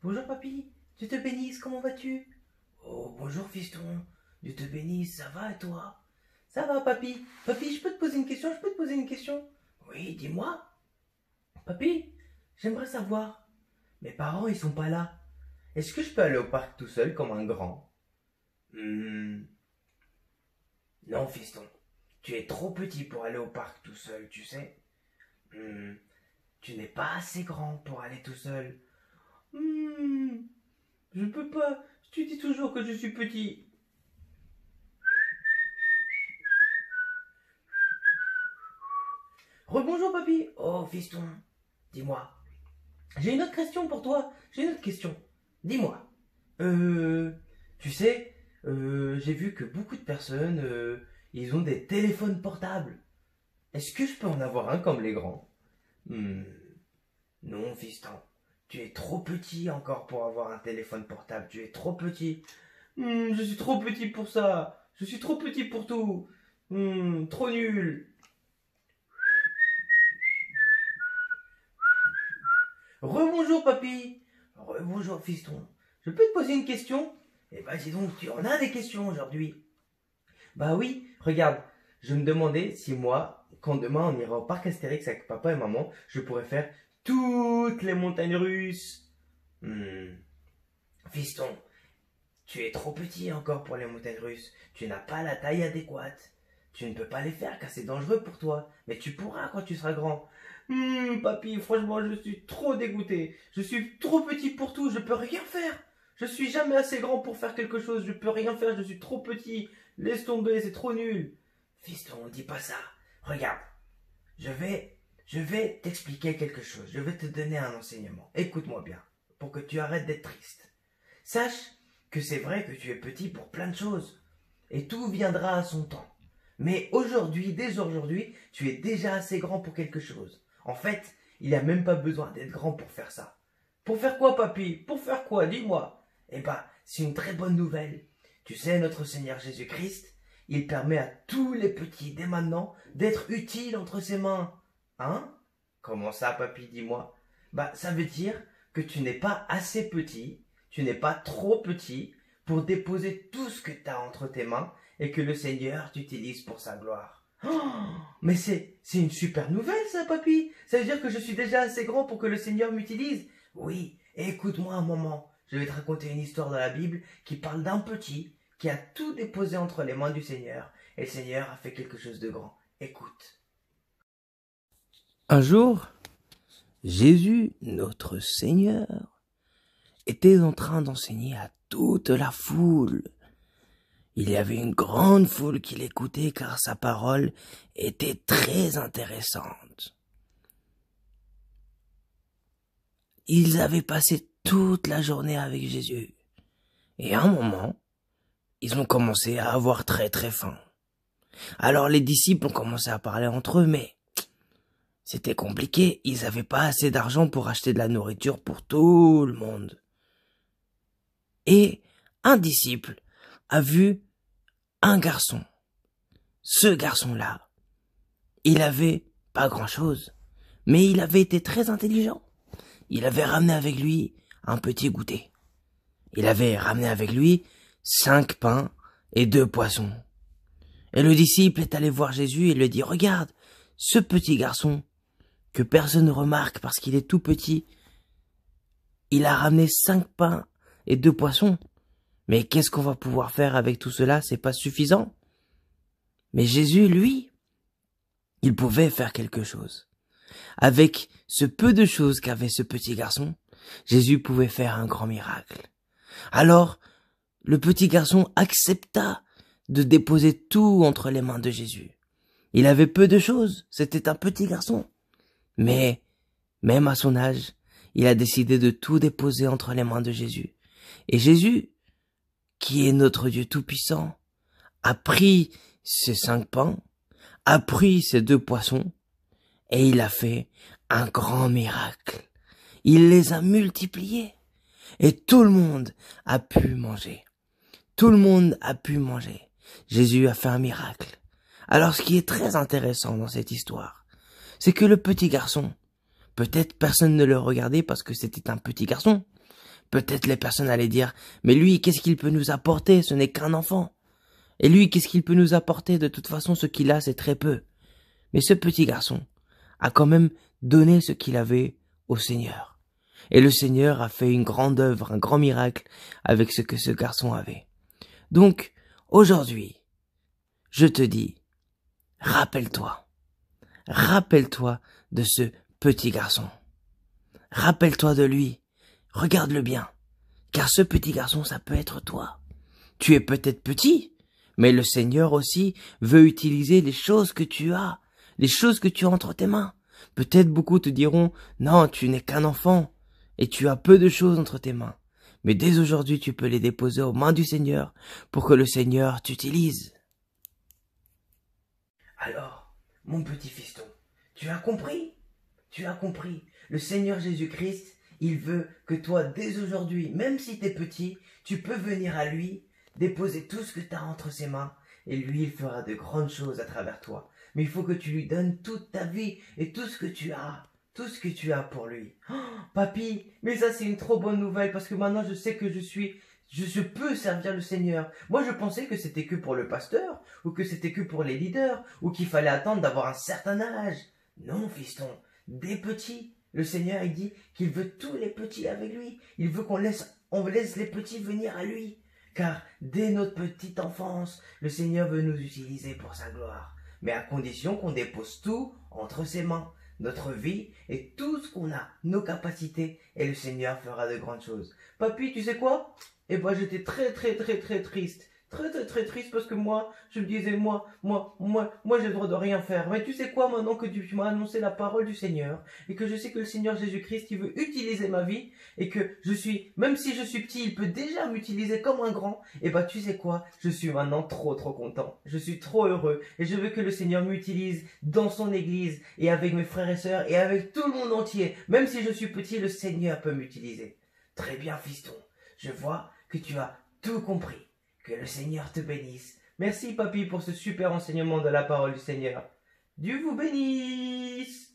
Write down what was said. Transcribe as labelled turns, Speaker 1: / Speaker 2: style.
Speaker 1: Bonjour papy, Dieu te bénisse, comment vas-tu? Oh, bonjour fiston, Dieu te bénisse, ça va et toi? Ça va papy, papy, je peux te poser une question, je peux te poser une question? Oui, dis-moi. Papy, j'aimerais savoir, mes parents ils sont pas là. Est-ce que je peux aller au parc tout seul comme un grand? Hmm, non fiston, tu es trop petit pour aller au parc tout seul, tu sais. Hmm, tu n'es pas assez grand pour aller tout seul. Hmm, je peux pas. Tu dis toujours que je suis petit. Rebonjour papy. Oh fiston, dis-moi. J'ai une autre question pour toi. J'ai une autre question. Dis-moi. Tu sais, j'ai vu que beaucoup de personnes, ils ont des téléphones portables. Est-ce que je peux en avoir un comme les grands? Hmm, non fiston. Tu es trop petit encore pour avoir un téléphone portable. Tu es trop petit. Je suis trop petit pour ça. Je suis trop petit pour tout. Trop nul. Rebonjour papy. Rebonjour fiston. Je peux te poser une question? Eh ben dis donc, tu en as des questions aujourd'hui. Bah oui, regarde. Je me demandais si moi, quand demain on ira au parc Astérix avec papa et maman, je pourrais faire toutes les montagnes russes. Fiston, tu es trop petit encore pour les montagnes russes. Tu n'as pas la taille adéquate. Tu ne peux pas les faire car c'est dangereux pour toi. Mais tu pourras quand tu seras grand. Papy, franchement, je suis trop dégoûté. Je suis trop petit pour tout. Je peux rien faire. Je suis jamais assez grand pour faire quelque chose. Je peux rien faire. Je suis trop petit. Laisse tomber, c'est trop nul. Fiston, dis pas ça. Regarde, je vais t'expliquer quelque chose. Je vais te donner un enseignement. Écoute-moi bien, pour que tu arrêtes d'être triste. Sache que c'est vrai que tu es petit pour plein de choses. Et tout viendra à son temps. Mais aujourd'hui, dès aujourd'hui, tu es déjà assez grand pour quelque chose. En fait, il n'y a même pas besoin d'être grand pour faire ça. Pour faire quoi, papy? Pour faire quoi? Dis-moi. Eh ben, c'est une très bonne nouvelle. Tu sais, notre Seigneur Jésus-Christ, il permet à tous les petits, dès maintenant, d'être utiles entre ses mains. Hein? Comment ça, papy? Dis-moi. Bah, ça veut dire que tu n'es pas assez petit, tu n'es pas trop petit pour déposer tout ce que tu as entre tes mains et que le Seigneur t'utilise pour sa gloire. Oh, mais c'est une super nouvelle ça, papy. Ça veut dire que je suis déjà assez grand pour que le Seigneur m'utilise. Oui, et écoute-moi un moment. Je vais te raconter une histoire dans la Bible qui parle d'un petit qui a tout déposé entre les mains du Seigneur et le Seigneur a fait quelque chose de grand. Écoute. Un jour, Jésus, notre Seigneur, était en train d'enseigner à toute la foule. Il y avait une grande foule qui l'écoutait car sa parole était très intéressante. Ils avaient passé toute la journée avec Jésus. Et à un moment, ils ont commencé à avoir très très faim. Alors les disciples ont commencé à parler entre eux, mais c'était compliqué. Ils n'avaient pas assez d'argent pour acheter de la nourriture pour tout le monde. Et un disciple a vu un garçon. Ce garçon-là, il avait pas grand-chose, mais il avait été très intelligent. Il avait ramené avec lui un petit goûter. Il avait ramené avec lui 5 pains et 2 poissons. Et le disciple est allé voir Jésus et lui dit, regarde, ce petit garçon, que personne ne remarque parce qu'il est tout petit, il a ramené 5 pains et 2 poissons. Mais qu'est-ce qu'on va pouvoir faire avec tout cela? C'est pas suffisant. Mais Jésus, lui, il pouvait faire quelque chose. Avec ce peu de choses qu'avait ce petit garçon, Jésus pouvait faire un grand miracle. Alors, le petit garçon accepta de déposer tout entre les mains de Jésus. Il avait peu de choses, c'était un petit garçon. Mais, même à son âge, il a décidé de tout déposer entre les mains de Jésus. Et Jésus, qui est notre Dieu tout-puissant, a pris ces 5 pains, a pris ces 2 poissons, et il a fait un grand miracle. Il les a multipliés. Et tout le monde a pu manger. Tout le monde a pu manger. Jésus a fait un miracle. Alors ce qui est très intéressant dans cette histoire, c'est que le petit garçon, peut-être personne ne le regardait parce que c'était un petit garçon. Peut-être les personnes allaient dire, mais lui, qu'est-ce qu'il peut nous apporter? Ce n'est qu'un enfant. Et lui, qu'est-ce qu'il peut nous apporter? De toute façon, ce qu'il a, c'est très peu. Mais ce petit garçon a quand même donné ce qu'il avait au Seigneur. Et le Seigneur a fait une grande œuvre, un grand miracle avec ce que ce garçon avait. Donc, aujourd'hui, je te dis, rappelle-toi de ce petit garçon. Rappelle-toi de lui, regarde-le bien, car ce petit garçon, ça peut être toi. Tu es peut-être petit, mais le Seigneur aussi veut utiliser les choses que tu as, les choses que tu as entre tes mains. Peut-être beaucoup te diront, non, tu n'es qu'un enfant, et tu as peu de choses entre tes mains. Mais dès aujourd'hui, tu peux les déposer aux mains du Seigneur, pour que le Seigneur t'utilise. Alors, mon petit fiston, tu as compris? Tu as compris? Le Seigneur Jésus-Christ, il veut que toi, dès aujourd'hui, même si tu es petit, tu peux venir à lui, déposer tout ce que tu as entre ses mains, et lui, il fera de grandes choses à travers toi. Mais il faut que tu lui donnes toute ta vie et tout ce que tu as pour lui. Oh, papy, mais ça c'est une trop bonne nouvelle parce que maintenant je sais que je peux servir le Seigneur. Moi je pensais que c'était que pour le pasteur, ou que c'était que pour les leaders, ou qu'il fallait attendre d'avoir un certain âge. Non, fiston, des petits. Le Seigneur il dit qu'il veut tous les petits avec lui. Il veut on laisse les petits venir à lui. Car dès notre petite enfance, le Seigneur veut nous utiliser pour sa gloire. Mais à condition qu'on dépose tout entre ses mains. Notre vie et tout ce qu'on a, nos capacités, et le Seigneur fera de grandes choses. Papy, tu sais quoi? Eh ben, j'étais très triste. Très triste parce que moi, je me disais, moi, j'ai le droit de rien faire. Mais tu sais quoi, maintenant que tu m'as annoncé la parole du Seigneur, et que je sais que le Seigneur Jésus-Christ, il veut utiliser ma vie, et que même si je suis petit, il peut déjà m'utiliser comme un grand, et ben, tu sais quoi, je suis maintenant trop content. Je suis trop heureux, et je veux que le Seigneur m'utilise dans son église, et avec mes frères et sœurs, et avec tout le monde entier. Même si je suis petit, le Seigneur peut m'utiliser. Très bien, fiston. Je vois que tu as tout compris. Que le Seigneur te bénisse. Merci, papy, pour ce super enseignement de la parole du Seigneur. Dieu vous bénisse.